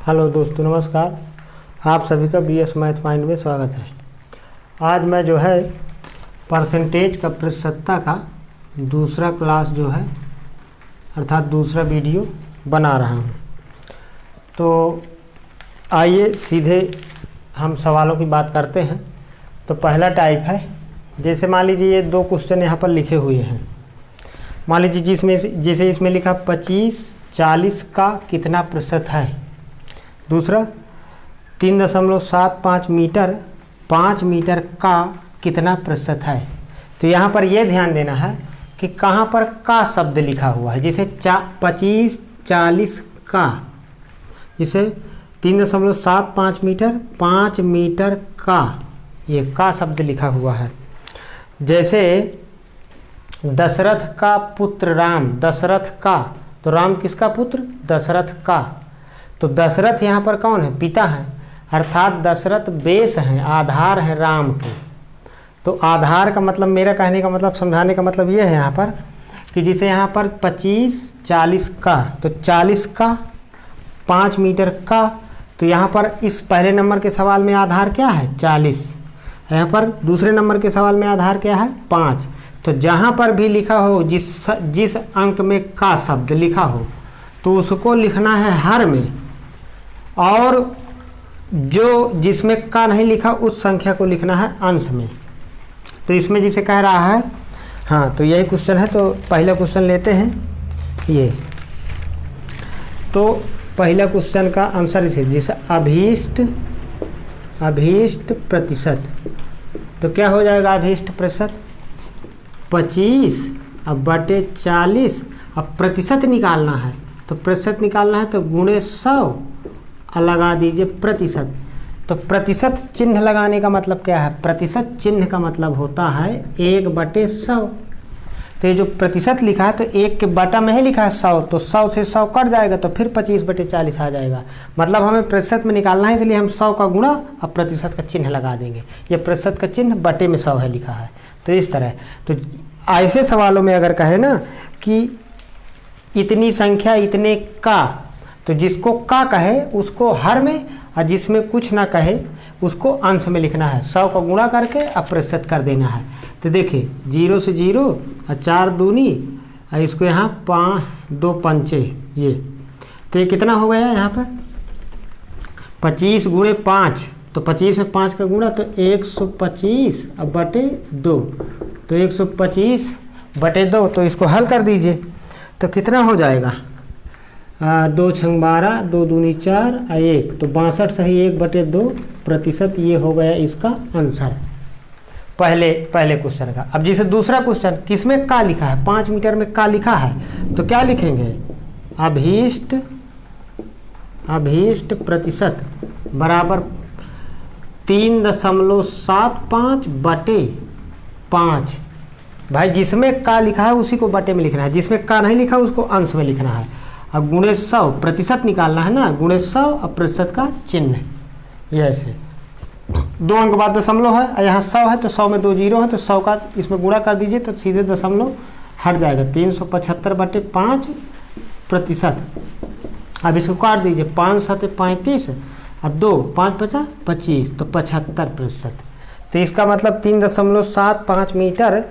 Hello दोस्तों, नमस्कार। आप सभी का बीएस मैथ माइंड में स्वागत है। आज मैं जो है परसेंटेज का प्रतिशतता का दूसरा क्लास जो है अर्थात दूसरा वीडियो बना रहा हूँ। तो आइए सीधे हम सवालों की बात करते हैं। तो पहला टाइप है, जैसे मान लीजिए ये दो क्वेश्चन यहाँ पर लिखे हुए हैं। मान लीजिए जैसे इसमें लिखा 25-40 का कितना प्रतिशत है। दूसरा 3.75 मीटर 5 मीटर का कितना प्रतिशत है। तो यहाँ पर यह ध्यान देना है कि कहाँ पर का शब्द लिखा हुआ है। जैसे 25-40 का, जैसे 3.75 मीटर 5 मीटर का, ये का शब्द लिखा हुआ है। जैसे दशरथ का पुत्र राम, दशरथ का, तो राम किसका पुत्र? दशरथ का। तो दशरथ यहाँ पर कौन है? पिता है, अर्थात दशरथ बेस हैं, आधार है राम के। तो आधार का मतलब, मेरा कहने का मतलब, समझाने का मतलब ये है यहाँ पर कि जैसे यहाँ पर 25-40 का, तो 40 का 5 मीटर का, तो यहाँ पर इस पहले नंबर के सवाल में आधार क्या है? 40। यहाँ पर दूसरे नंबर के सवाल में आधार क्या है? 5। तो जहाँ पर भी लिखा हो, जिस अंक में का शब्द लिखा हो, तो उसको लिखना है हर में, और जो जिसमें का नहीं लिखा उस संख्या को लिखना है अंश में। तो इसमें जिसे कह रहा है, हाँ, तो यही क्वेश्चन है। तो पहला क्वेश्चन लेते हैं ये। तो पहला क्वेश्चन का आंसर है जैसे अभीष्ट प्रतिशत। तो क्या हो जाएगा अभीष्ट प्रतिशत? 25 अब बटे 40। अब प्रतिशत निकालना है, तो प्रतिशत निकालना है तो गुणे 100 और लगा दीजिए प्रतिशत। तो प्रतिशत चिन्ह लगाने का मतलब क्या है? प्रतिशत चिन्ह का मतलब होता है 1/100। तो ये जो प्रतिशत लिखा है, तो 1 के बटा में ही लिखा है 100, तो 100 से 100 कट जाएगा, तो फिर 25/40 आ जाएगा। मतलब हमें प्रतिशत में निकालना है, इसलिए हम 100 का गुणा और प्रतिशत का चिन्ह लगा देंगे। ये प्रतिशत का चिन्ह बटे में 100 है लिखा है। तो इस तरह, तो ऐसे सवालों में अगर कहे ना कि इतनी संख्या इतने का, तो जिसको का कहे उसको हर में, और जिसमें कुछ ना कहे उसको अंश में लिखना है। 100 का गुणा करके अब प्रतिशत कर देना है। तो देखिए 0 से 0 और 4 दूनी, और इसको यहाँ 2 पंचे, ये तो ये कितना हो गया यहाँ पर? 25 गुणे 5, तो 25 में 5 का गुणा, तो 125 अब बटे 2, तो 125 बटे 2। तो इसको हल कर दीजिए, तो कितना हो जाएगा? 2 छंग 12, 2 दूनी 4 और 1, तो 62 सही 1/2 प्रतिशत। ये हो गया इसका आंसर पहले क्वेश्चन का। अब जैसे दूसरा क्वेश्चन, किसमें का लिखा है? 5 मीटर में का लिखा है, तो क्या लिखेंगे? अभीष्ट प्रतिशत बराबर 3.75 बटे 5। भाई जिसमें का लिखा है उसी को बटे में लिखना है, जिसमें का नहीं लिखा उसको अंश में लिखना है। अब गुणे 100, प्रतिशत निकालना है ना, गुणे 100 और प्रतिशत का चिन्ह, ये ऐसे 2 अंक बाद दशमलव है, और यहाँ 100 है, तो 100 में 2 जीरो है, तो 100 का इसमें गुणा कर दीजिए, तो सीधे दशमलव हट जाएगा। 375/5 प्रतिशत। अब इसको काट दीजिए, 5 7 35 और 2 5 5 25, तो 75 प्रतिशत। तो इसका मतलब 3.75 मीटर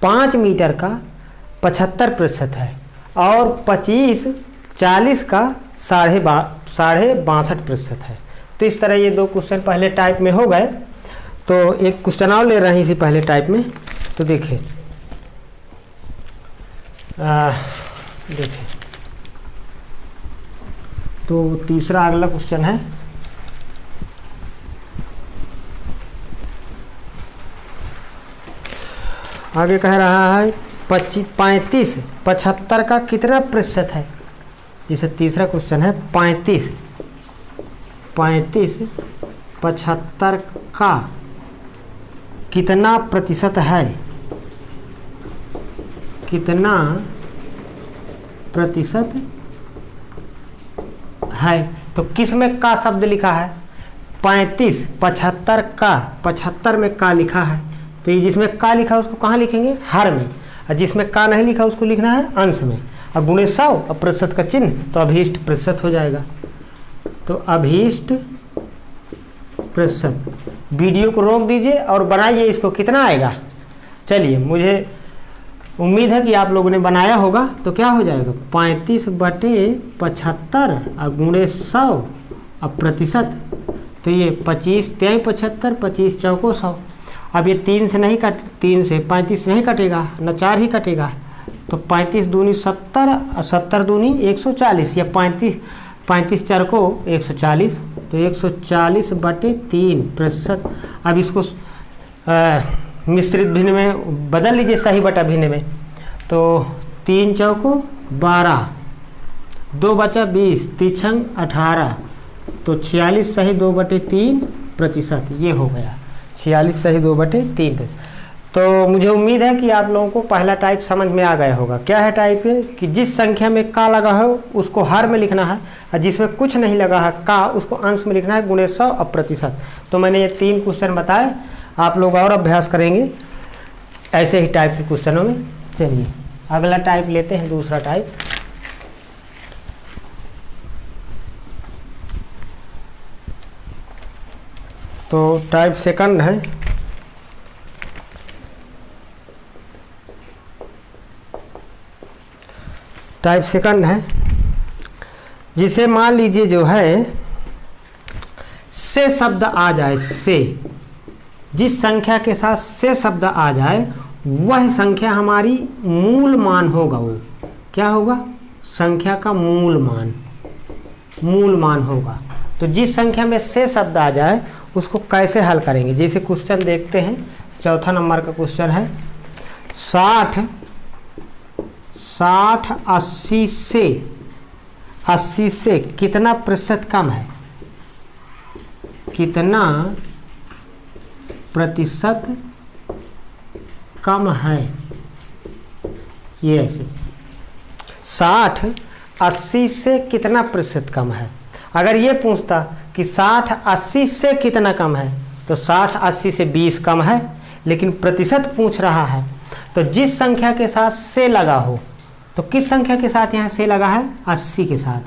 5 मीटर का 75 प्रतिशत है, और 25-40 का 62.5 प्रतिशत है। तो इस तरह ये 2 क्वेश्चन पहले टाइप में हो गए। तो एक क्वेश्चन और ले रहे हैं इसी पहले टाइप में। तो देखिए तो तीसरा अगला क्वेश्चन है, आगे कह रहा है 75 का कितना प्रतिशत है। जैसे तीसरा क्वेश्चन है 75 75 का कितना प्रतिशत है? कितना प्रतिशत है? तो किस में का शब्द लिखा है? 75 का, 75 में का लिखा है, तो ये जिसमें का लिखा है उसको कहाँ लिखेंगे? हर में, और जिसमें का नहीं लिखा उसको लिखना है अंश में। अब गुणे 100 और प्रतिशत का चिन्ह, तो अभीष्ट प्रतिशत हो जाएगा। तो अभीष्ट प्रतिशत, वीडियो को रोक दीजिए और बनाइए इसको, कितना आएगा। चलिए, मुझे उम्मीद है कि आप लोगों ने बनाया होगा। तो क्या हो जाएगा 35/75 और गुणे 100 अब प्रतिशत, तो ये 25 3 75, 25 चौको 100। अब ये 3 से 35 नहीं कटेगा, न 4 ही कटेगा, तो 35 दूनी 70 और 70 दूनी 140 या 35 4 को 140, तो 140/3 प्रतिशत। अब इसको मिश्रित भिन्न में बदल लीजिए, सही बटा भिन्न में। तो 3 चौको 12, 2 बचा 20, 3 18, तो 46 सही 2/3 प्रतिशत, ये हो गया 46 सही 2/3। तो मुझे उम्मीद है कि आप लोगों को पहला टाइप समझ में आ गया होगा। क्या है टाइप है कि जिस संख्या में का लगा हो उसको हर में लिखना है, और जिसमें कुछ नहीं लगा है का उसको अंश में लिखना है, गुणे 100 और प्रतिशत। तो मैंने ये 3 क्वेश्चन बताए, आप लोग और अभ्यास करेंगे ऐसे ही टाइप के क्वेश्चनों में। चलिए अगला टाइप लेते हैं, दूसरा टाइप। तो टाइप सेकंड है, टाइप सेकंड है जिसे मान लीजिए जो है से शब्द आ जाए, से जिस संख्या के साथ से शब्द आ जाए वह संख्या हमारी मूल मान होगा। वो क्या होगा, संख्या का मूल मान होगा। तो जिस संख्या में से शब्द आ जाए उसको कैसे हल करेंगे, जैसे क्वेश्चन देखते हैं। चौथा नंबर का क्वेश्चन है 60 80 से कितना प्रतिशत कम है, कितना प्रतिशत कम है। ये ऐसे 60 80 से कितना प्रतिशत कम है। अगर ये पूछता कि 60 80 से कितना कम है, तो 60 80 से 20 कम है, लेकिन प्रतिशत पूछ रहा है। तो जिस संख्या के साथ से लगा हो, तो किस संख्या के साथ यहाँ से लगा है, 80 के साथ।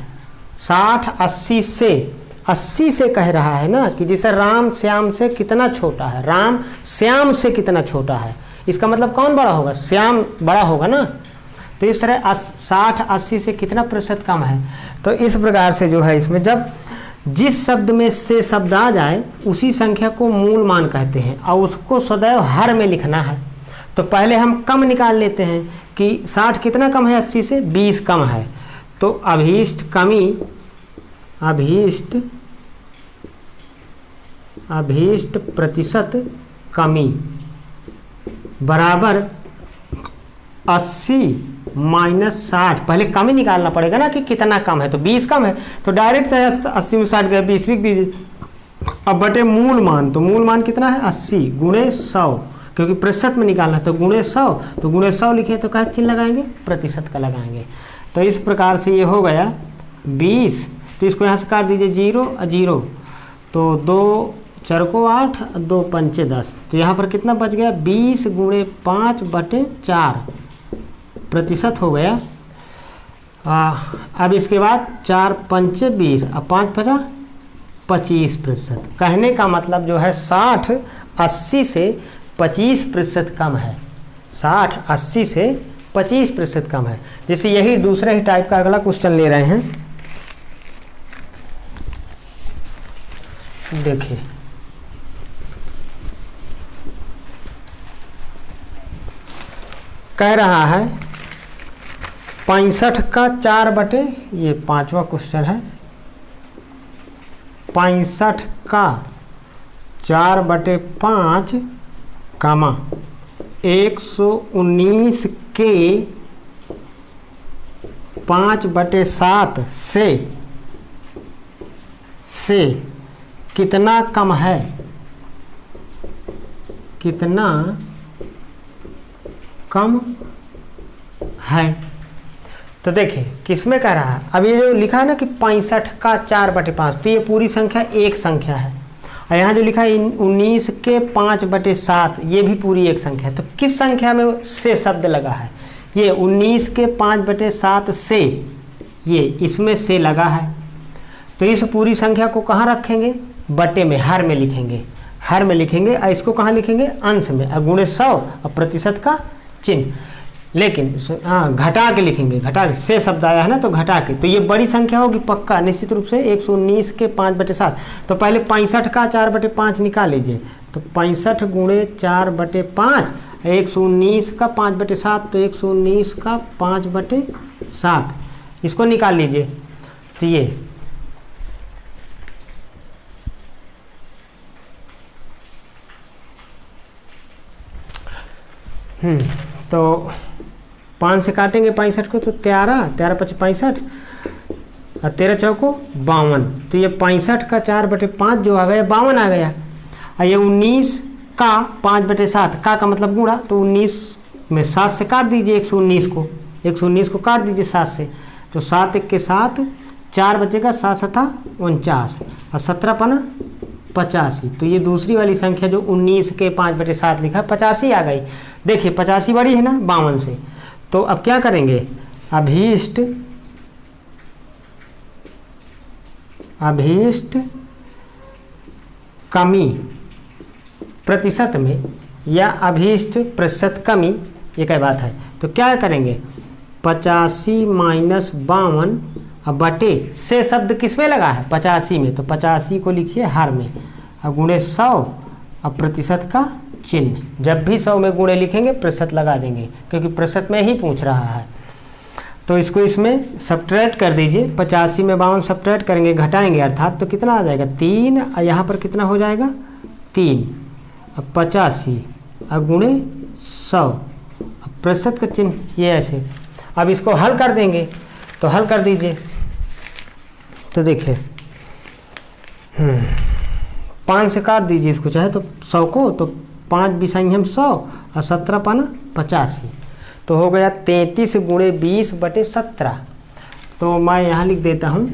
60 80 से 80 से कह रहा है ना, कि जैसे राम श्याम से कितना छोटा है, राम श्याम से कितना छोटा है, इसका मतलब कौन बड़ा होगा, श्याम बड़ा होगा ना। तो इस तरह 60 80 से कितना प्रतिशत कम है। तो इस प्रकार से जो है इसमें जब जिस शब्द में से शब्द आ जाए उसी संख्या को मूल मान कहते हैं, और उसको सदैव हर में लिखना है। तो पहले हम कम निकाल लेते हैं कि 60 कितना कम है 80 से, 20 कम है। तो अभीष्ट प्रतिशत कमी बराबर 80 माइनस 60। पहले कम ही निकालना पड़ेगा ना कि कितना कम है। तो 20 कम है तो डायरेक्ट से 80 में 60 गए 20 लिख दीजिए। अब बटे मूल मान, तो मूल मान कितना है 80 गुणे 100, क्योंकि प्रतिशत में निकालना है। तो गुणे 100, तो गुणे 100 लिखे तो क्या चिन्ह लगाएंगे, प्रतिशत का लगाएंगे। तो इस प्रकार से ये हो गया 20। तो इसको यहाँ से काट दीजिए 0 और 0, तो 2 4 को 8, 2 5 10। तो यहाँ पर कितना बच गया 20 गुणे 5 बटे 4 प्रतिशत हो गया। अब इसके बाद 4 5 20 और 5 5 25%। कहने का मतलब जो है 60 80 से 25% कम है। 60 80 से 25% कम है। जैसे यही दूसरे ही टाइप का अगला क्वेश्चन ले रहे हैं, देखिए कह रहा है 65 का 4 बटे, ये 5वां क्वेश्चन है, 65 का 4 बटे 5 कामा 119 के 5 बटे 7 से कितना कम है, कितना कम है। तो देखिए किसमें कह रहा है, अब ये जो लिखा है ना कि 65 का 4 बटे 5, तो ये पूरी संख्या एक संख्या है। और यहाँ जो लिखा है 19 के 5 बटे 7, ये भी पूरी एक संख्या है। तो किस संख्या में से शब्द लगा है, ये 19 के 5 बटे 7 से, ये इसमें से लगा है। तो इस पूरी संख्या को कहाँ रखेंगे, बटे में, हर में लिखेंगे, हर में लिखेंगे। और इसको कहाँ लिखेंगे, अंश में, और गुणे 100 और प्रतिशत का चिन्ह। लेकिन हाँ, घटा के लिखेंगे, घटा के, से शब्द आया है ना तो घटा के। तो ये बड़ी संख्या होगी पक्का निश्चित रूप से 119 के 5/7। तो पहले 65 का 4/5 निकाल लीजिए। तो 65 गुणे 4/5, 119 का 5/7, तो 119 का 5/7 इसको निकाल लीजिए। तो ये तो 5 से काटेंगे 65 को, तो 13 5 65 और 13 चौको 52। तो ये 65 का 4/5 जो आ गया 52 आ गया। और ये 19 का 5/7, का मतलब गुणा, तो 19 में 7 से काट दीजिए 119 को, 119 को काट दीजिए 7 से। तो 7 1 के 7, 4 बचेगा, 7 7 49 और 17 5 85। तो ये दूसरी वाली संख्या जो 19 के 5/7 लिखा 85 आ गई। देखिए 85 बड़ी है ना 52 से। तो अब क्या करेंगे, अभीष्ट कमी प्रतिशत में या अभीष्ट प्रतिशत कमी, एक ही बात है। तो क्या करेंगे, 85 - 52 बटे से शब्द किस में लगा है, 85 में। तो 85 को लिखिए हर में, और गुणे 100 और प्रतिशत का चिन्ह। जब भी 100 में गुणे लिखेंगे प्रतिशत लगा देंगे, क्योंकि प्रतिशत में ही पूछ रहा है। तो इसको इसमें सब्ट्रैक्ट कर दीजिए। 85 में 52 सब्ट्रैक्ट करेंगे, घटाएंगे अर्थात, तो कितना आ जाएगा 3, और यहाँ पर कितना हो जाएगा 3, अब 85 और गुणे 100 प्रतिशत का चिन्ह, ये ऐसे। अब इसको हल कर देंगे, तो हल कर दीजिए। तो देखिए 5 से काट दीजिए इसको, चाहे तो 100 को, तो 5 बिसाइम 100 और 17 5 85। तो हो गया 33 गुणे 20/17। तो मैं यहाँ लिख देता हूँ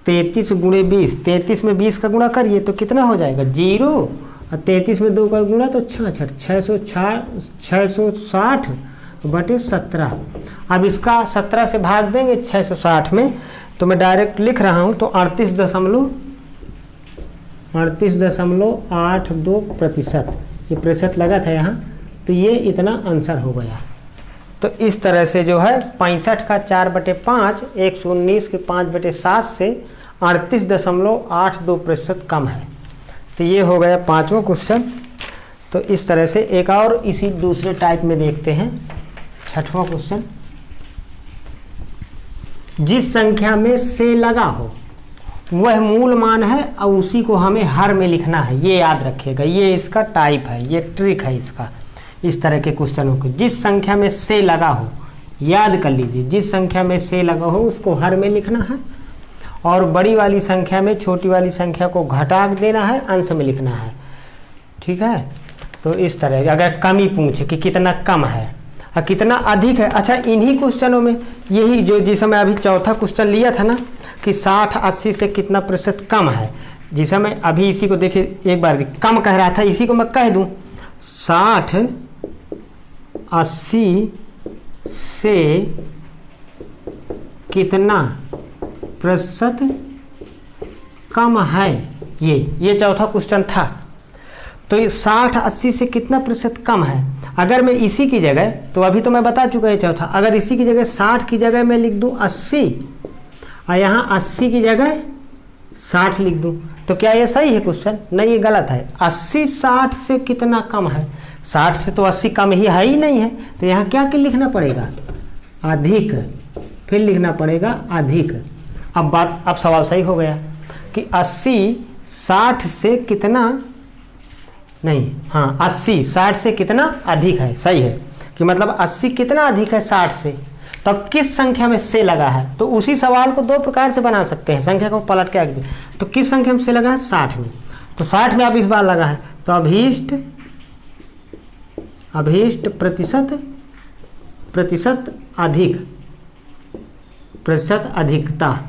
33 गुणे 20, 33 में 20 का गुणा करिए तो कितना हो जाएगा 0, और 33 में 2 का गुणा तो 660/17। अब इसका 17 से भाग देंगे 660 में, तो मैं डायरेक्ट लिख रहा हूँ, तो 38.82% ये प्रतिशत लगा था यहाँ, तो ये इतना आंसर हो गया। तो इस तरह से जो है 65 का 4/5 119 के 5/7 से 38.82% कम है। तो ये हो गया 5वां क्वेश्चन। तो इस तरह से एक और इसी दूसरे टाइप में देखते हैं 6वां क्वेश्चन। जिस संख्या में से लगा हो वह मूल मान है और उसी को हमें हर में लिखना है, ये याद रखिएगा। ये इसका टाइप है, ये ट्रिक है इसका, इस तरह के क्वेश्चनों को। जिस संख्या में से लगा हो, याद कर लीजिए, जिस संख्या में से लगा हो उसको हर में लिखना है, और बड़ी वाली संख्या में छोटी वाली संख्या को घटा देना है, अंश में लिखना है। ठीक है, तो इस तरह अगर कमी पूछे कि कितना कम है और कितना अधिक है। अच्छा, इन्हीं क्वेश्चनों में यही जो जिस समय अभी चौथा क्वेश्चन लिया था ना कि 60-80 से कितना प्रतिशत कम है, जिस समय अभी इसी को देखिए एक बार कम कह रहा था, इसी को मैं कह दूं 60-80 से कितना प्रतिशत कम है, ये चौथा क्वेश्चन था। तो ये 60-80 से कितना प्रतिशत कम है। अगर मैं इसी की जगह, तो अभी तो मैं बता चुका है चौथा, अगर इसी की जगह 60 की जगह मैं लिख दूं 80 और यहाँ 80 की जगह 60 लिख दूं, तो क्या ये सही है क्वेश्चन? नहीं, ये गलत है। 80 60 से कितना कम है, 60 से तो 80 कम ही नहीं है। तो यहाँ क्या लिखना पड़ेगा, अधिक, फिर लिखना पड़ेगा अधिक। अब सवाल सही हो गया कि 80 60 से कितना, नहीं, हाँ 80 60 से कितना अधिक है, सही है कि मतलब 80 कितना अधिक है 60 से। तब किस संख्या में से लगा है, तो उसी सवाल को दो प्रकार से बना सकते हैं, संख्या को पलट के आगे। तो किस संख्या में से लगा है, 60 में, तो 60 में अब इस बार लगा है, तो अभीष्ट प्रतिशत अधिक, प्रतिशत अधिकता,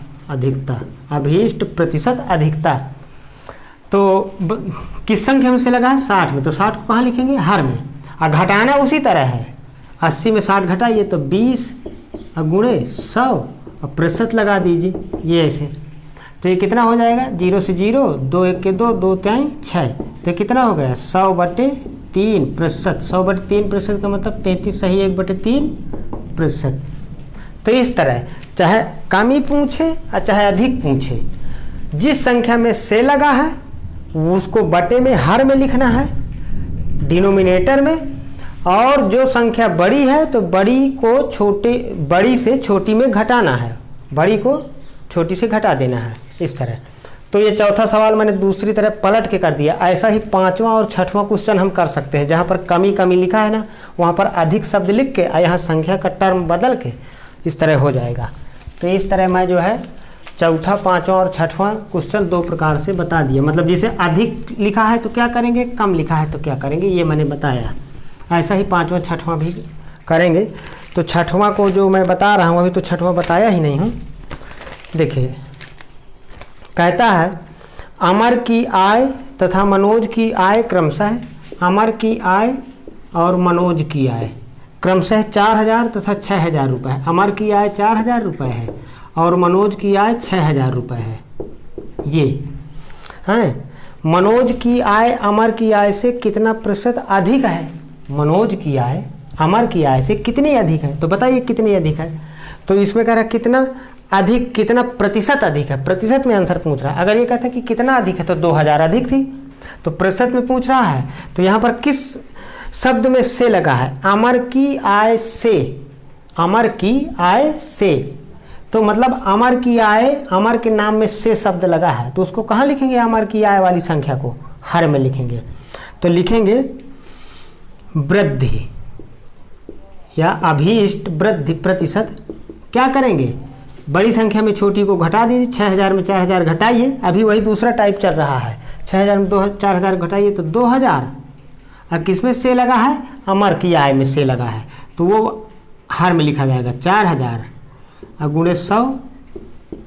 अभीष्ट प्रतिशत अधिकता। तो किस संख्या में से लगा है, 60 में, तो 60 को कहाँ लिखेंगे, हर में। और घटाना उसी तरह है, 80 में 60 घटाइए तो 20 गुणे 100 और प्रतिशत लगा दीजिए, ये ऐसे। तो ये कितना हो जाएगा, 0 से 0, 2 1 के 2, 2 3 6, तो कितना हो गया 100/3 प्रतिशत। 100/3 प्रतिशत का मतलब 33 सही 1/3 प्रतिशत। तो इस तरह चाहे कम ही पूछे और चाहे अधिक पूछे, जिस संख्या में से लगा है उसको बटे में हर में लिखना है डिनोमिनेटर में, और जो संख्या बड़ी है तो बड़ी से छोटी में घटाना है, बड़ी को छोटी से घटा देना है, इस तरह। तो ये चौथा सवाल मैंने दूसरी तरह पलट के कर दिया। ऐसा ही पांचवा और छठवां क्वेश्चन हम कर सकते हैं, जहाँ पर कमी कमी लिखा है ना, वहाँ पर अधिक शब्द लिख के और यहाँ संख्या का टर्म बदल के इस तरह हो जाएगा। तो इस तरह मैं जो है चौथा, पांचवा और छठवां क्वेश्चन 2 प्रकार से बता दिया। मतलब जैसे अधिक लिखा है तो क्या करेंगे, कम लिखा है तो क्या करेंगे, ये मैंने बताया। ऐसा ही पांचवा छठवां भी करेंगे। तो छठवां को जो मैं बता रहा हूँ, अभी तो छठवां बताया ही नहीं हूँ। देखिए कहता है अमर की आय तथा मनोज की आय क्रमशः, अमर की आय और मनोज की आय क्रमशः 4000 तथा 6000 रुपये है। अमर की आय 4000 रुपये है और मनोज की आय 6000 रुपये है। ये हैं, मनोज की आय अमर की आय से कितना प्रतिशत अधिक है, मनोज की आय अमर की आय से कितनी अधिक है, तो बताइए कितनी अधिक है। तो इसमें कह रहा है कितना अधिक, कितना प्रतिशत अधिक है, प्रतिशत में आंसर पूछ रहा है। अगर ये कहता है कि कितना अधिक है तो 2000 अधिक थी, तो प्रतिशत में पूछ रहा है। तो यहाँ पर किस शब्द में से लगा है, अमर की आय से, अमर की आय से, तो मतलब अमर की आय, अमर के नाम में से शब्द लगा है, तो उसको कहाँ लिखेंगे, अमर की आय वाली संख्या को हर में लिखेंगे। तो लिखेंगे वृद्धि या अभीष्ट वृद्धि प्रतिशत। क्या करेंगे, बड़ी संख्या में छोटी को घटा दीजिए, 6000 में 4000 घटाइए, अभी वही दूसरा टाइप चल रहा है, 6000 में 4000 घटाइए तो 2000। अब किस में से लगा है, अमर की आय में से लगा है, तो वो हर में लिखा जाएगा 4000 और गुणे 100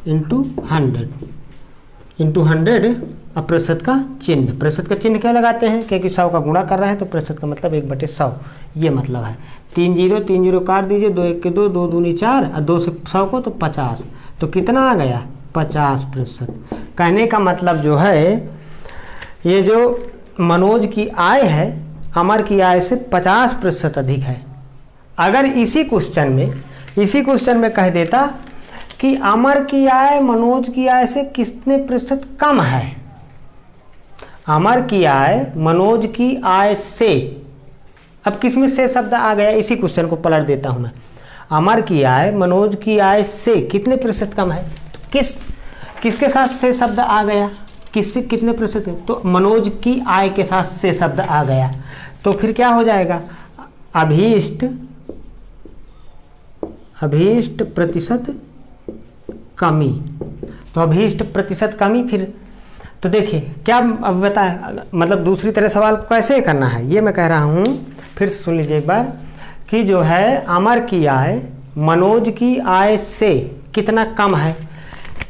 इंटू 100 अब प्रतिशत का चिन्ह, प्रतिशत का चिन्ह क्या लगाते हैं, क्योंकि 100 का गुणा कर रहा है तो प्रतिशत का मतलब 1/100, ये मतलब है। 3 0 3 0 काट दीजिए, 2 1 के 2, 2 दूनी 4 और 2 से 100 को तो 50, तो कितना आ गया 50%। कहने का मतलब जो है, ये जो मनोज की आय है अमर की आय से 50% अधिक है। अगर इसी क्वेश्चन में कह देता कि अमर की आय मनोज की आय से कितने प्रतिशत कम है, अमर की आय मनोज की आय से, अब किसमें से शब्द आ गया, इसी क्वेश्चन को पलट देता हूं मैं। अमर की आय मनोज की आय से कितने प्रतिशत कम है, तो किसके साथ से शब्द आ गया, किससे कितने प्रतिशत, तो मनोज की आय के साथ से शब्द आ गया। तो फिर क्या हो जाएगा, अभीष्ट प्रतिशत कमी। तो अभीष्ट प्रतिशत कमी, फिर तो देखिए क्या अब बताए, मतलब दूसरी तरह सवाल कैसे करना है ये मैं कह रहा हूँ, फिर सुन लीजिए एक बार, कि जो है अमर की आय मनोज की आय से कितना कम है,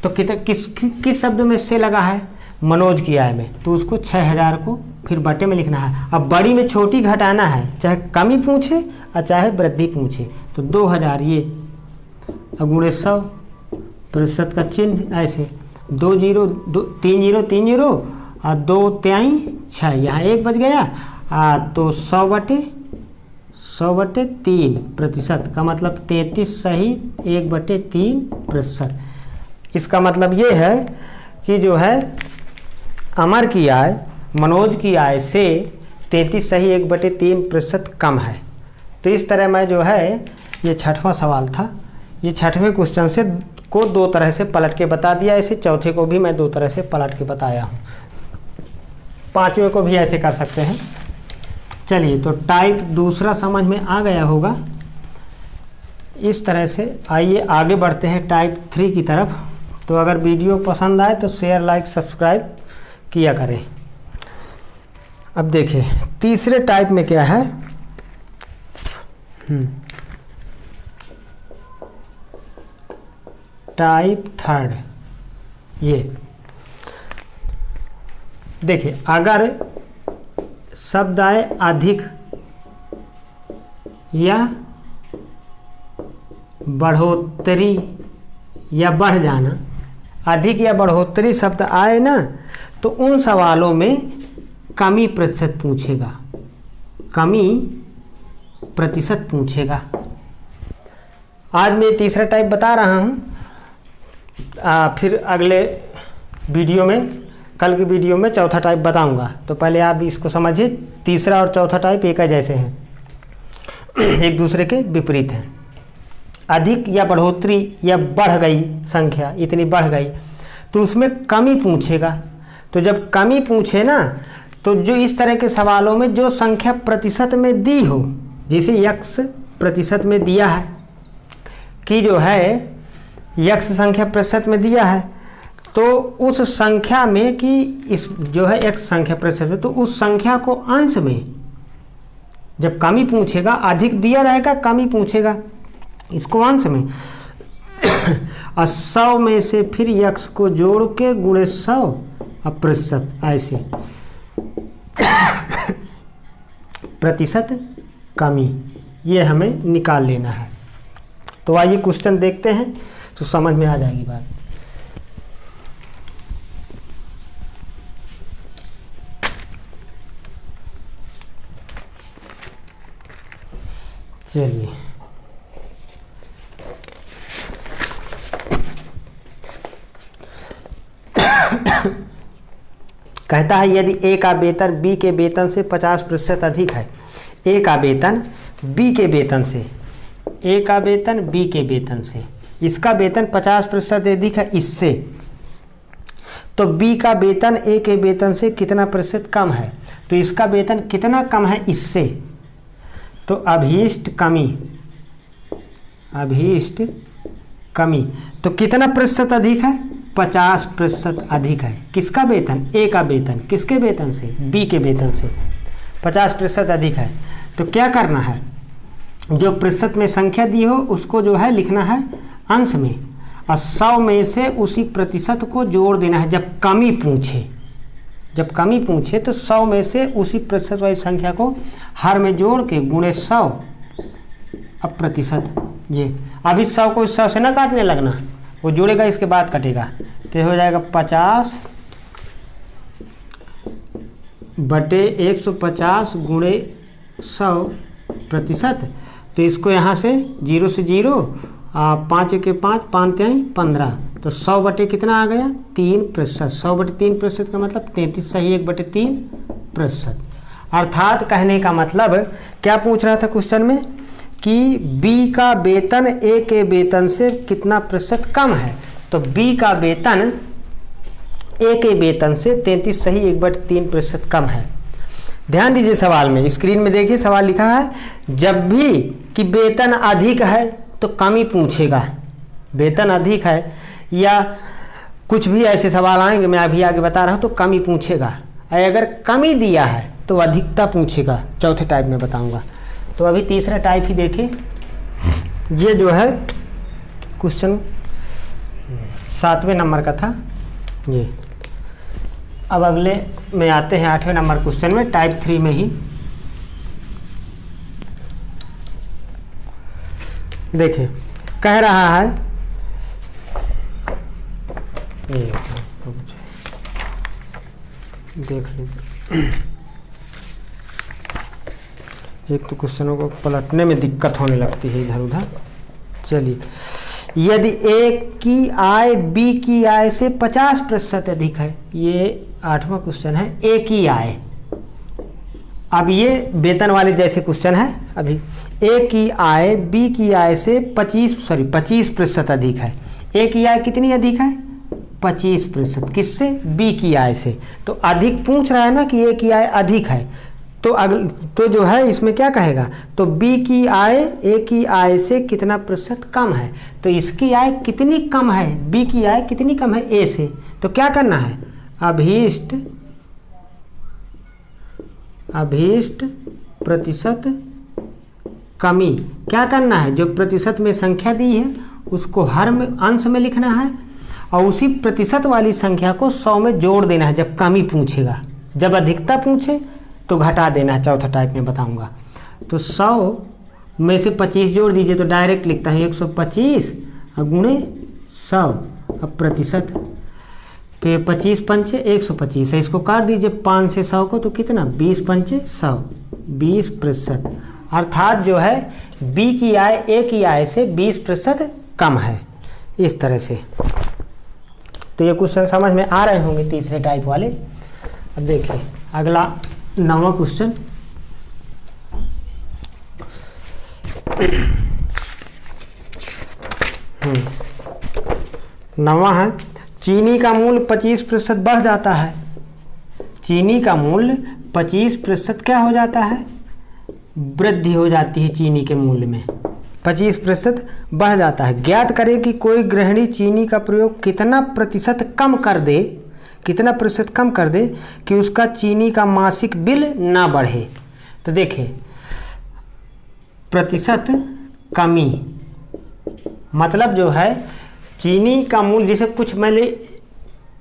तो किस शब्द में से लगा है, मनोज की आय में, तो उसको 6000 को फिर बटे में लिखना है। अब बड़ी में छोटी घटाना है, चाहे कमी पूछे और चाहे वृद्धि पूछे, तो 2000 ये गुणे 100 प्रतिशत का चिन्ह ऐसे, 2 0 3 0 3 0 और 2 3 6, यहाँ 1 बच गया, तो 100/3 प्रतिशत का मतलब 33 सही 1/3 प्रतिशत। इसका मतलब ये है कि जो है अमर की आय मनोज की आय से 33 सही 1/3 प्रतिशत कम है। तो इस तरह मैं जो है, ये छठवां सवाल था, ये छठवें क्वेश्चन से को 2 तरह से पलट के बता दिया, ऐसे चौथे को भी मैं 2 तरह से पलट के बताया हूँ, पांचवें को भी ऐसे कर सकते हैं। चलिए, तो टाइप दूसरा समझ में आ गया होगा। इस तरह से आइए आगे बढ़ते हैं टाइप 3 की तरफ। तो अगर वीडियो पसंद आए तो शेयर लाइक सब्सक्राइब किया करें। अब देखिए तीसरे टाइप में क्या है, टाइप 3। ये देखिए, अगर शब्द आए अधिक या बढ़ोतरी या बढ़ जाना, अधिक या बढ़ोतरी शब्द आए ना तो उन सवालों में कमी प्रतिशत पूछेगा, कमी प्रतिशत पूछेगा। आज मैं तीसरा टाइप बता रहा हूँ, फिर अगले वीडियो में, कल की वीडियो में चौथा टाइप बताऊंगा। तो पहले आप इसको समझिए, तीसरा और चौथा टाइप एक जैसे हैं, एक दूसरे के विपरीत हैं। अधिक या बढ़ोतरी या बढ़ गई संख्या, इतनी बढ़ गई, तो उसमें कमी पूछेगा। तो जब कमी पूछे ना, तो जो इस तरह के सवालों में जो संख्या प्रतिशत में दी हो, जैसे यक्स प्रतिशत में दिया है कि जो है यक्स संख्या प्रतिशत में दिया है, तो उस संख्या में कि इस जो है एक्स संख्या प्रतिशत में, तो उस संख्या को अंश में जब कमी पूछेगा, अधिक दिया रहेगा, कमी पूछेगा, इसको अंश में 100 में से फिर यक्स को जोड़ के गुणे 100 अब प्रतिशत, ऐसे प्रतिशत कमी, ये हमें निकाल लेना है। तो आइए क्वेश्चन देखते हैं तो समझ में आ जाएगी बात। चलिए, कहता है यदि ए का वेतन बी के वेतन से 50% अधिक है, ए का वेतन बी के वेतन से, ए का वेतन बी के वेतन से, इसका वेतन 50% अधिक है इससे, तो बी का वेतन ए के वेतन से कितना प्रतिशत कम है। तो इसका वेतन कितना कम है इससे, तो अभीष्ट कमी, अभीष्ट कमी, तो कितना प्रतिशत अधिक है, 50% अधिक है। किसका वेतन, ए का वेतन, किसके वेतन से, बी के वेतन से 50% अधिक है। तो क्या करना है, जो प्रतिशत में संख्या दी हो उसको जो है लिखना है अंश में, और 100 में से उसी प्रतिशत को जोड़ देना है जब कमी पूछे। जब कमी पूछे तो 100 में से उसी प्रतिशत वाली संख्या को हर में जोड़ के गुणे 100 अब प्रतिशत। ये अभी 100 को 100 से ना काटने लगना, वो जोड़ेगा इसके बाद कटेगा, तो हो जाएगा 50 बटे 150 गुणे 100 प्रतिशत। तो इसको यहाँ से 0 से 0, 5 के 5, 5 3 15, तो 100 बटे कितना आ गया, 3%। 100 बटे 3% का मतलब 33 सही 1/3%। अर्थात कहने का मतलब क्या पूछ रहा था क्वेश्चन में कि बी का वेतन ए के वेतन से कितना प्रतिशत कम है। तो बी का वेतन ए के वेतन से 33 सही 1/3% कम है। ध्यान दीजिए सवाल में, स्क्रीन में देखिए सवाल लिखा है, जब भी कि वेतन अधिक है तो कमी पूछेगा। वेतन अधिक है या कुछ भी ऐसे सवाल आएंगे, मैं अभी आगे बता रहा हूँ, तो कमी पूछेगा। अगर कमी दिया है तो अधिकता पूछेगा, चौथे टाइप में बताऊंगा। तो अभी तीसरा टाइप ही देखिए, ये जो है क्वेश्चन 7वें नंबर का था ये। अब अगले में आते हैं 8वें नंबर क्वेश्चन में, टाइप 3 में ही। देखिए कह रहा है, देख लीजिए, एक तो क्वेश्चनों को पलटने में दिक्कत होने लगती है इधर उधर। चलिए, यदि ए की आय बी की आय से 50% अधिक है, ये 8वां क्वेश्चन है, ए की आय। अब ये वेतन वाले जैसे क्वेश्चन है, अभी ए की आय बी की आय से 25% अधिक है। ए की आय कितनी अधिक है, 25%, किससे, बी की आय से। तो अधिक पूछ रहा है ना कि ए की आय अधिक है, तो जो है इसमें क्या कहेगा, तो बी की आय ए की आय से कितना प्रतिशत कम है। तो इसकी आय कितनी कम है, बी की आय कितनी कम है ए से। तो क्या करना है, अभीष्ट प्रतिशत कमी। क्या करना है, जो प्रतिशत में संख्या दी है उसको हर में अंश में लिखना है, और उसी प्रतिशत वाली संख्या को 100 में जोड़ देना है जब कमी पूछेगा। जब अधिकता पूछे तो घटा देना है, चौथा टाइप में बताऊंगा। तो 100 में से 25 जोड़ दीजिए, तो डायरेक्ट लिखता है 125 गुणे 100 अब प्रतिशत, तो ये 25 पंचे 125 है, इसको काट दीजिए 5 से 100 को, तो कितना 20 पंचे 100, 20%। अर्थात जो है बी की आय ए की आय से 20% कम है, इस तरह से। तो ये क्वेश्चन समझ में आ रहे होंगे तीसरे टाइप वाले। अब देखिए अगला 9वां क्वेश्चन। नवा है, चीनी का मूल्य 25% बढ़ जाता है। चीनी का मूल्य 25% क्या हो जाता है, वृद्धि हो जाती है चीनी के मूल्य में, 25% बढ़ जाता है। ज्ञात करें कि कोई गृहिणी चीनी का प्रयोग कितना प्रतिशत कम कर दे, कितना प्रतिशत कम कर दे कि उसका चीनी का मासिक बिल ना बढ़े। तो देखिए प्रतिशत कमी मतलब जो है चीनी का मूल्य, जैसे कुछ मैंने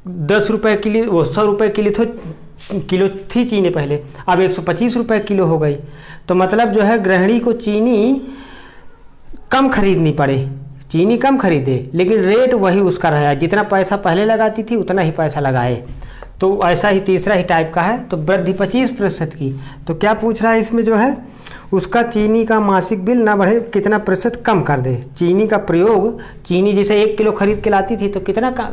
10 रुपये किलो, वो 100 रुपये किलो थी चीनी पहले, अब 125 रुपये किलो हो गई। तो मतलब जो है गृहिणी को चीनी कम खरीदनी पड़े, चीनी कम खरीदे, लेकिन रेट वही उसका रहा, जितना पैसा पहले लगाती थी उतना ही पैसा लगाए। तो ऐसा ही तीसरा ही टाइप का है। तो वृद्धि 25% की, तो क्या पूछ रहा है इसमें जो है उसका चीनी का मासिक बिल ना बढ़े, कितना प्रतिशत कम कर दे। चीनी का प्रयोग, चीनी जैसे 1 किलो खरीद के लाती थी तो कितना का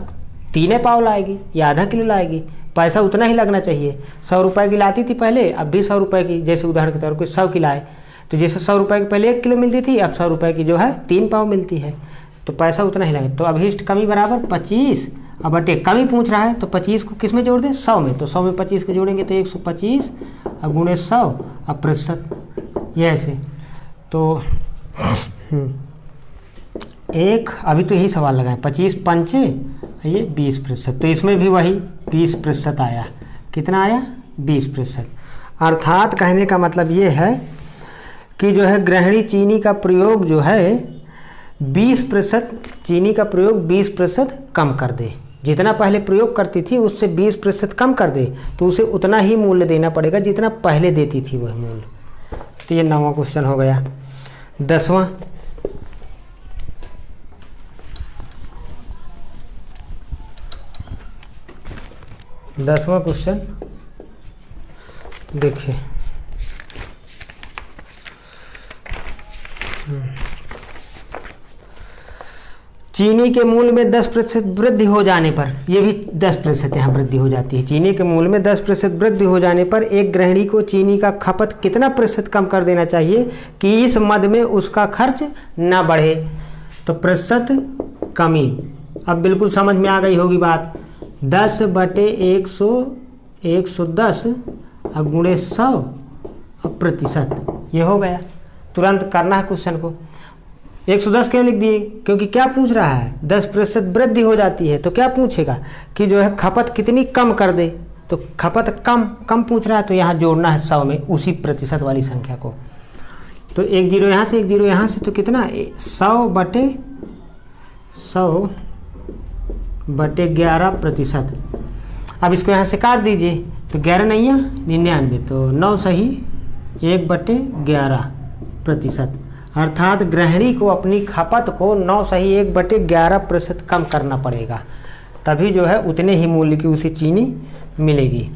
3 पाव लाएगी या आधा किलो लाएगी, पैसा उतना ही लगना चाहिए। 100 रुपये की लाती थी पहले, अब भी 100 रुपये की, जैसे उदाहरण के तौर पर 100 की लाए तो जैसे 100 रुपये की पहले 1 किलो मिलती थी, अब 100 रुपये की जो है 3 पाव मिलती है, तो पैसा उतना ही लगे। तो अभीष्ट कमी बराबर 25, अब बटे कमी पूछ रहा है तो 25 को किस में जोड़ दें, 100 में। तो 100 में 25 को जोड़ेंगे तो 125 अब गुणे 100 अब प्रतिशत, ये ऐसे। तो एक अभी तो यही सवाल लगाएं, 25 पंचे ये 20%, तो इसमें भी वही 20% आया। कितना आया 20%। अर्थात कहने का मतलब ये है कि जो है गृहिणी चीनी का प्रयोग जो है 20%, चीनी का प्रयोग 20% कम कर दे। जितना पहले प्रयोग करती थी उससे 20% कम कर दे तो उसे उतना ही मूल्य देना पड़ेगा जितना पहले देती थी वह मूल्य। तो ये 9वां क्वेश्चन हो गया। 10वां, क्वेश्चन देखिए, चीनी के मूल्य में 10% वृद्धि हो जाने पर, यह भी 10% यहाँ वृद्धि हो जाती है। चीनी के मूल्य में 10% वृद्धि हो जाने पर एक गृहिणी को चीनी का खपत कितना प्रतिशत कम कर देना चाहिए कि इस मद में उसका खर्च न बढ़े। तो प्रतिशत कमी अब बिल्कुल समझ में आ गई होगी बात। 10/100 110 और गुणे 100 और प्रतिशत, ये हो गया। तुरंत करना है क्वेश्चन को। 110 क्यों लिख दिए, क्योंकि क्या पूछ रहा है 10% वृद्धि हो जाती है, तो क्या पूछेगा कि जो है खपत कितनी कम कर दे। तो खपत कम पूछ रहा है, तो यहाँ जोड़ना है 100 में उसी प्रतिशत वाली संख्या को। तो 1 0 यहाँ से 1 0 यहाँ से, तो कितना 100/11%। अब इसको यहाँ से काट दीजिए, तो 11 नहीं है 99, तो 9 सही 1/11%। अर्थात गृहिणी को अपनी खपत को 9 सही 1/11% कम करना पड़ेगा, तभी जो है उतने ही मूल्य की उसे चीनी मिलेगी।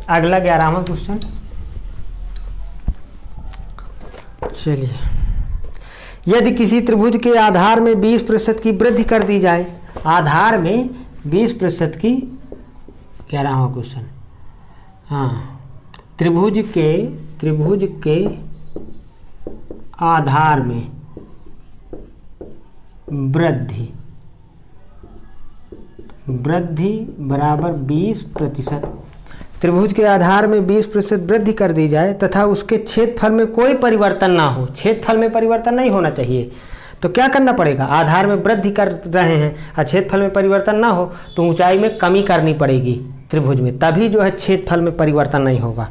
अगला 11वां क्वेश्चन, चलिए। यदि किसी त्रिभुज के आधार में 20% की वृद्धि कर दी जाए, आधार में 20% की, 11वां क्वेश्चन, हाँ, त्रिभुज के आधार में वृद्धि बराबर 20%। त्रिभुज के आधार में 20% वृद्धि कर दी जाए तथा उसके क्षेत्रफल में कोई परिवर्तन ना हो, क्षेत्रफल में परिवर्तन नहीं होना चाहिए, तो क्या करना पड़ेगा। आधार में वृद्धि कर रहे हैं और क्षेत्रफल में परिवर्तन ना हो तो ऊंचाई में कमी करनी पड़ेगी त्रिभुज में, तभी जो है क्षेत्रफल में परिवर्तन नहीं होगा।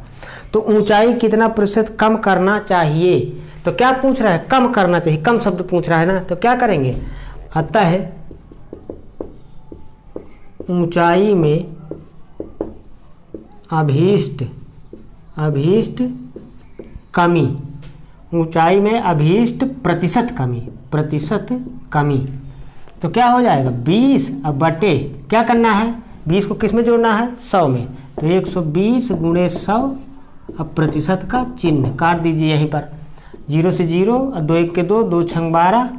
तो ऊंचाई कितना प्रतिशत कम करना चाहिए, तो क्या पूछ रहा है, कम करना चाहिए, कम शब्द पूछ रहा है ना, तो क्या करेंगे, अतः ऊंचाई में अभीष्ट कमी, ऊंचाई में अभीष्ट प्रतिशत कमी। तो क्या हो जाएगा 20 अब बटे क्या करना है, 20 को किस में जोड़ना है 100 में, तो 120 गुणे 100। अब प्रतिशत का चिन्ह काट दीजिए यहीं पर, 0 से 0 और 2 1 के 2, 2 6 12,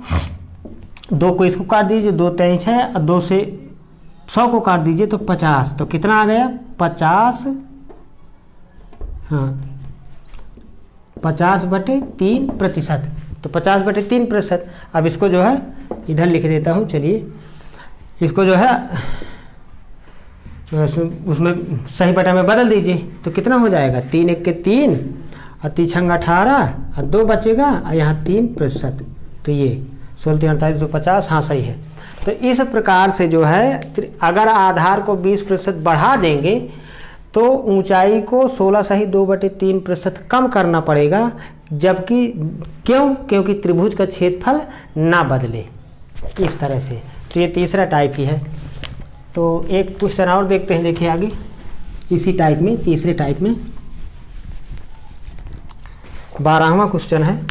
2 को इसको काट दीजिए, 2 3 6 और 2 से 100 को काट दीजिए तो 50। तो कितना आ गया 50, हाँ 50/3%। तो 50/3%। अब इसको जो है इधर लिख देता हूँ, चलिए इसको जो है उसमें सही बटा में बदल दीजिए। तो कितना हो जाएगा 3 1 के 3 और 3 6 18 और 2 बचेगा और यहाँ 3%। तो ये 16 3 48 250, हाँ सही है। तो इस प्रकार से जो है अगर आधार को 20% बढ़ा देंगे तो ऊंचाई को 16 सही 2/3% कम करना पड़ेगा, जबकि क्योंकि त्रिभुज का क्षेत्रफल ना बदले इस तरह से। तो ये तीसरा टाइप ही है। तो एक क्वेश्चन और देखते हैं, देखिए आगे इसी टाइप में, तीसरे टाइप में 12वां क्वेश्चन है।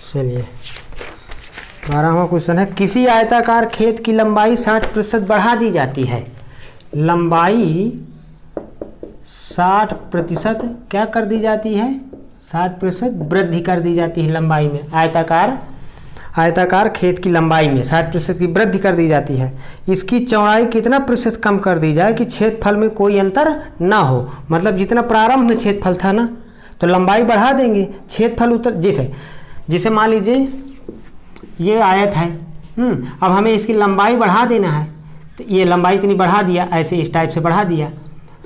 चलिए 12वां क्वेश्चन है, किसी आयताकार खेत की लंबाई 60% बढ़ा दी जाती है। लंबाई 60% क्या कर दी जाती है, 60% वृद्धि कर दी जाती है लंबाई में। आयताकार खेत की लंबाई में 60% की वृद्धि कर दी जाती है। इसकी चौड़ाई कितना प्रतिशत कम कर दी जाए कि क्षेत्रफल में कोई अंतर ना हो। मतलब जितना प्रारंभ में क्षेत्रफल था ना, तो लंबाई बढ़ा देंगे, क्षेत्रफल उतर, जैसे मान लीजिए ये आयत है, अब हमें इसकी लंबाई बढ़ा देना है, तो ये लंबाई इतनी बढ़ा दिया, ऐसे इस टाइप से बढ़ा दिया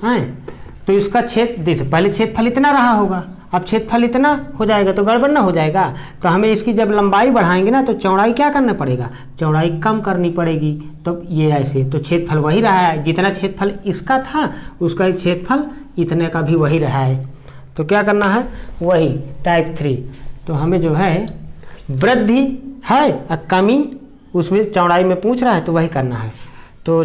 है, तो इसका जैसे पहले क्षेत्रफल इतना रहा होगा, अब क्षेत्रफल इतना हो जाएगा तो गड़बड़ ना हो जाएगा। तो हमें इसकी जब लंबाई बढ़ाएंगे ना तो चौड़ाई क्या करना पड़ेगा, चौड़ाई कम करनी पड़ेगी। तो ये ऐसे, तो क्षेत्रफल वही रहा है, जितना क्षेत्रफल इसका था उसका क्षेत्रफल इतने का भी वही रहा है। तो क्या करना है, वही टाइप 3। तो हमें जो है वृद्धि है और कमी उसमें चौड़ाई में पूछ रहा है तो वही करना है। तो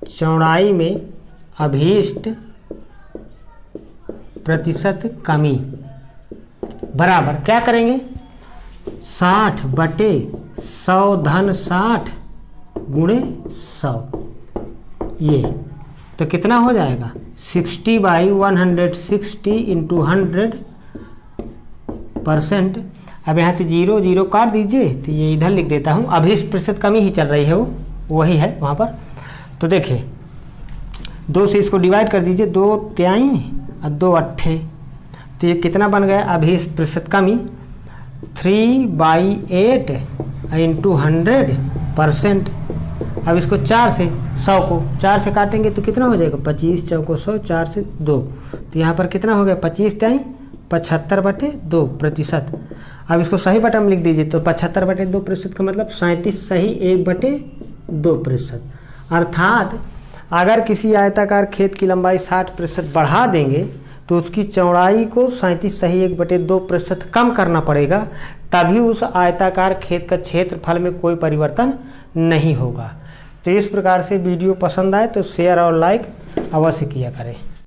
चौड़ाई में अभीष्ट प्रतिशत कमी बराबर क्या करेंगे, 60/100 धन 60 गुणे 100। ये तो कितना हो जाएगा 60/160 इंटू 100%। अब यहाँ से 0 0 काट दीजिए, तो ये इधर लिख देता हूँ, अभीष्ट प्रतिशत कमी ही चल रही है, वो वही है वहाँ पर। तो देखिए 2 से इसको डिवाइड कर दीजिए, 2 त्याई और 2 अट्ठे, तो ये कितना बन गया अभीष्ट प्रतिशत कमी 3/8 इंटू 100%। अब इसको 4 से 100 को 4 से काटेंगे तो कितना हो जाएगा 25 चौको 100, 4 से 2, तो यहाँ पर कितना हो गया 25 त्याई 75/2%। अब इसको सही बटा में लिख दीजिए, तो 75/2% का मतलब 37 सही 1/2%। अर्थात अगर किसी आयताकार खेत की लंबाई 60% बढ़ा देंगे तो उसकी चौड़ाई को 37 सही 1/2% कम करना पड़ेगा, तभी उस आयताकार खेत का क्षेत्रफल में कोई परिवर्तन नहीं होगा। तो इस प्रकार से वीडियो पसंद आए तो शेयर और लाइक अवश्य किया करें।